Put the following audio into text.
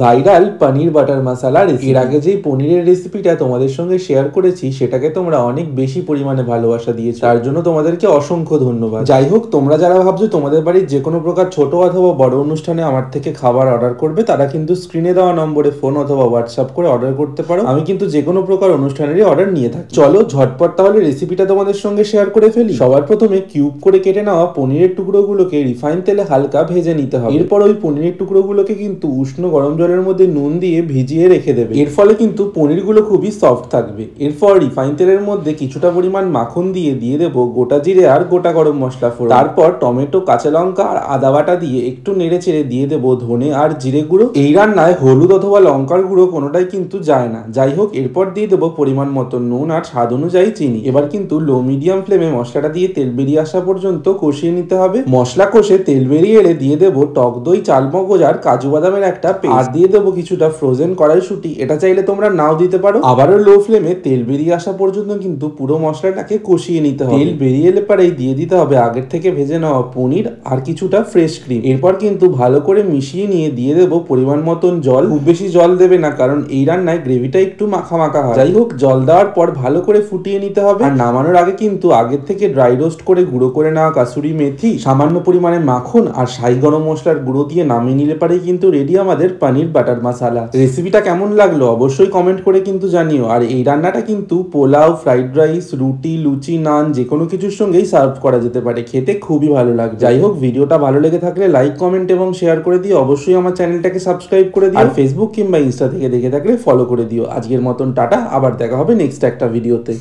Viral পনির butter মশলা recipe. এর আগে যেই পনিরের রেসিপিটা তোমাদের সঙ্গে শেয়ার করেছি সেটাকে তোমরা অনেক বেশি পরিমাণে ভালোবাসা দিয়েছো, তার জন্য তোমাদেরকে অসংখ্য ধন্যবাদ। যাই হোক, তোমরা যারা ভাবছো তোমাদের বাড়ির যে কোনো প্রকার ছোট অথবা বড় অনুষ্ঠানে আমার থেকে খাবার অর্ডার করবে, তারা কিন্তু স্ক্রিনে দেওয়া নম্বরে ফোন অথবা হোয়াটসঅ্যাপ করে অর্ডার করতে পারো। আমি কিন্তু যে কোনো প্রকার অনুষ্ঠানেরই অর্ডার নিয়ে থাকি। চলো ঝটপট তাহলে রেসিপিটা তোমাদের সঙ্গে শেয়ার করে ফেলি। সবার প্রথমে কিউব করে কেটে নেওয়া পনিরের টুকরোগুলোকে রিফাইন তেলে হালকা ভেজে নিতে হবে। এরপর ওই পনিরের টুকরোগুলোকে কিন্তু উষ্ণ গরম জলের মধ্যে নুন দিয়ে ভিজিয়ে রেখে দেবে। এর ফলে কিন্তু পনিরগুলো খুবই সফট থাকবে। এরপর রিফাইন তেলের মধ্যে কিছুটা পরিমাণ মাখন দিয়ে দেবো গোটা জিরে আর গোটা গরম মশলা ফোড়ন। তারপর টমেটো, কাঁচা লঙ্কা আর আদা বাটা দিয়ে একটু নেড়ে চেড়ে দিয়ে দেবো ধনে আর জিরে গুঁড়ো। এই রান্নায় হলুদ অথবা লঙ্কার গুঁড়ো কোনোটাই কিন্তু যায় না। যাই হোক, এরপর দিয়ে দেবো পরিমাণ মতো নুন আর স্বাদ অনুযায়ী চিনি। এবার কিন্তু লো মিডিয়াম ফ্লেমে মশলাটা দিয়ে তেল বেরিয়ে আসা পর্যন্ত কষিয়ে নিতে হবে। মশলা কষে তেল বেরিয়ে এলে দিয়ে দেবো টক দই, চালমগজ আর কাজু বাদামের একটা পেস্ট। আর দিয়ে দেবো কিছুটা ফ্রোজেন কড়াইশুঁটি। এটা চাইলে তোমরা নাও দিতে পারো। আবারও লো ফ্লেমে তেল বেরিয়ে আসা পর্যন্ত কিন্তু পুরো মশলাটাকে কষিয়ে নিতে হবে। তেল বেরিয়ে এলে পরেই দিয়ে দিতে হবে আগের থেকে ভেজে নেওয়া পনির আর কিছুটা ফ্রেশ ক্রিম। এরপর কিন্তু ভালো করে মিশিয়ে নিয়ে দিয়ে দেবো পরিমাণ মতন জল। খুব বেশি জল দেবে না, কারণ এই রান্নায় গ্রেভিটা একটু মাখা মাখা হয়। যাই হোক, জল দেওয়ার পর ভালো করে ফুটিয়ে নিতে হবে। আর নামানোর আগে কিন্তু আগের থেকে ড্রাই রোস্ট করে গুঁড়ো করে নেওয়া কাসুরি মেথি, সামান্য পরিমাণে মাখন আর শাহি গরম মশলার গুঁড়ো দিয়ে নামিয়ে নিলে পারেই কিন্তু রেডি আমাদের পনির বাটার মশলা। রেসিপিটা কেমন লাগলো অবশ্যই কমেন্ট করে কিন্তু জানিও। আর এই রান্নাটা কিন্তু পোলাও, ফ্রাইড রাইস, রুটি, লুচি, নান যে কোনো কিছুর সঙ্গেই সার্ভ করা যেতে পারে। খেতে খুবই ভালো লাগবে। যাই হোক, ভিডিওটা ভালো লেগে থাকলে লাইক, কমেন্ট এবং শেয়ার করে দিও। অবশ্যই আমার চ্যানেলটাকে সাবস্ক্রাইব করে দিও। আর ফেসবুক কিংবা ইনস্টা থেকে দেখে থাকলে ফলো করে দিও। আজকের মতন টাটা, আবার দেখা হবে নেক্সট একটা ভিডিওতে।